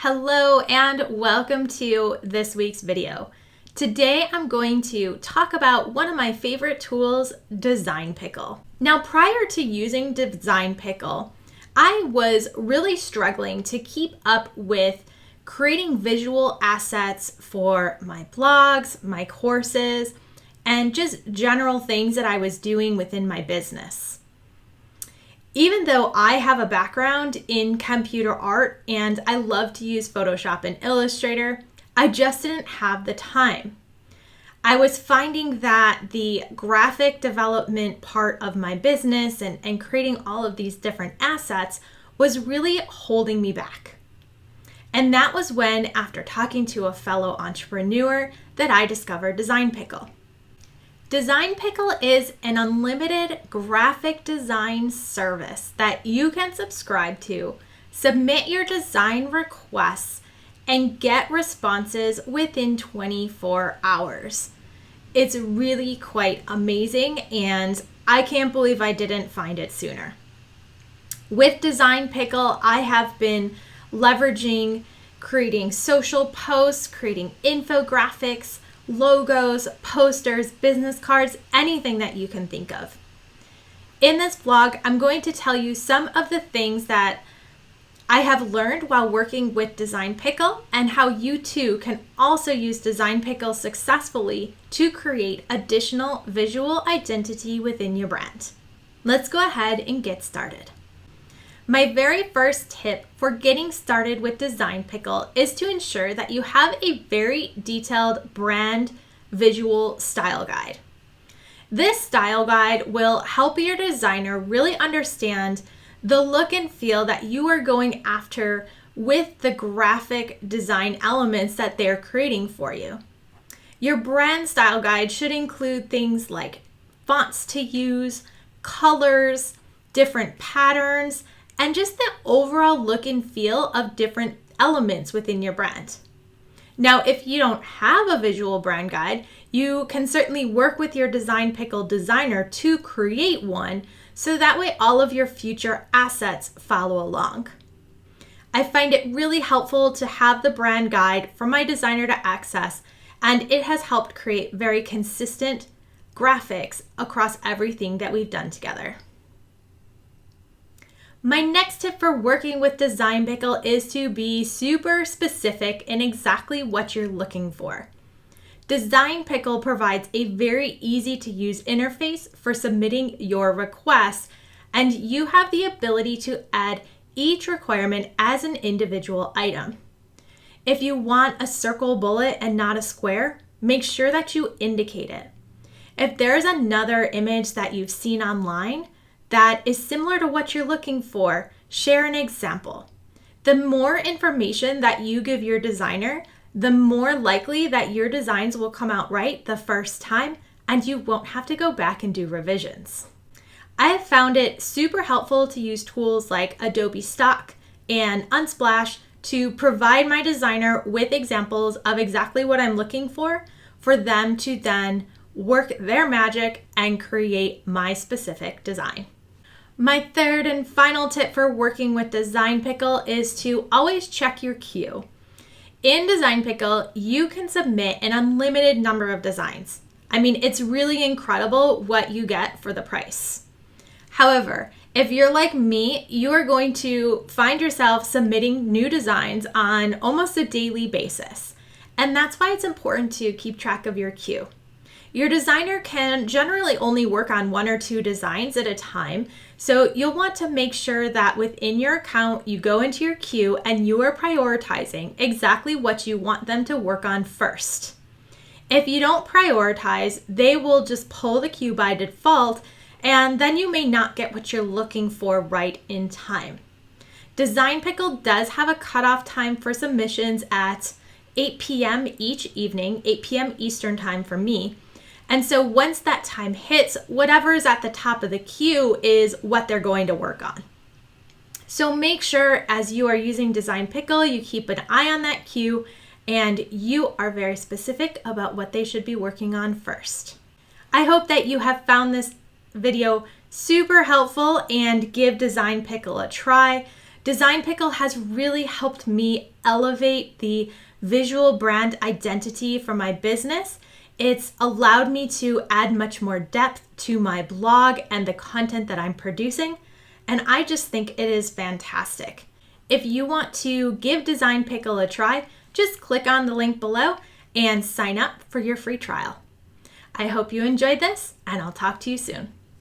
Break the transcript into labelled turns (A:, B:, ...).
A: Hello and welcome to this week's video. Today I'm going to talk about one of my favorite tools, Design Pickle. Now, prior to using Design Pickle, I was really struggling to keep up with creating visual assets for my blogs, my courses, and just general things that I was doing within my business. Even though I have a background in computer art and I love to use Photoshop and Illustrator, I just didn't have the time. I was finding that the graphic development part of my business and creating all of these different assets was really holding me back. And that was when, after talking to a fellow entrepreneur, that I discovered Design Pickle. Design Pickle is an unlimited graphic design service that you can subscribe to, submit your design requests, and get responses within 24 hours. It's really quite amazing, and I can't believe I didn't find it sooner. With Design Pickle, I have been leveraging creating social posts, creating infographics, logos, posters, business cards, anything that you can think of. In this vlog, I'm going to tell you some of the things that I have learned while working with Design Pickle and how you too can also use Design Pickle successfully to create additional visual identity within your brand. Let's go ahead and get started. My very first tip for getting started with Design Pickle is to ensure that you have a very detailed brand visual style guide. This style guide will help your designer really understand the look and feel that you are going after with the graphic design elements that they're creating for you. Your brand style guide should include things like fonts to use, colors, different patterns, and just the overall look and feel of different elements within your brand. Now, if you don't have a visual brand guide, you can certainly work with your Design Pickle designer to create one, so that way all of your future assets follow along. I find it really helpful to have the brand guide for my designer to access, and it has helped create very consistent graphics across everything that we've done together. My next tip for working with Design Pickle is to be super specific in exactly what you're looking for. Design Pickle provides a very easy to use interface for submitting your requests, and you have the ability to add each requirement as an individual item. If you want a circle bullet and not a square, make sure that you indicate it. If there's another image that you've seen online that is similar to what you're looking for, share an example. The more information that you give your designer, the more likely that your designs will come out right the first time and you won't have to go back and do revisions. I have found it super helpful to use tools like Adobe Stock and Unsplash to provide my designer with examples of exactly what I'm looking for them to then work their magic and create my specific design. My third and final tip for working with Design Pickle is to always check your queue. In Design Pickle, you can submit an unlimited number of designs. I mean, it's really incredible what you get for the price. However, if you're like me, you are going to find yourself submitting new designs on almost a daily basis. And that's why it's important to keep track of your queue. Your designer can generally only work on 1 or 2 designs at a time, so you'll want to make sure that within your account, you go into your queue and you are prioritizing exactly what you want them to work on first. If you don't prioritize, they will just pull the queue by default, and then you may not get what you're looking for right in time. Design Pickle does have a cutoff time for submissions at 8 p.m. each evening, 8 p.m. Eastern time for me. And so once that time hits, whatever is at the top of the queue is what they're going to work on. So make sure as you are using Design Pickle, you keep an eye on that queue and you are very specific about what they should be working on first. I hope that you have found this video super helpful and give Design Pickle a try. Design Pickle has really helped me elevate the visual brand identity for my business. It's allowed me to add much more depth to my blog and the content that I'm producing, and I just think it is fantastic. If you want to give Design Pickle a try, just click on the link below and sign up for your free trial. I hope you enjoyed this, and I'll talk to you soon.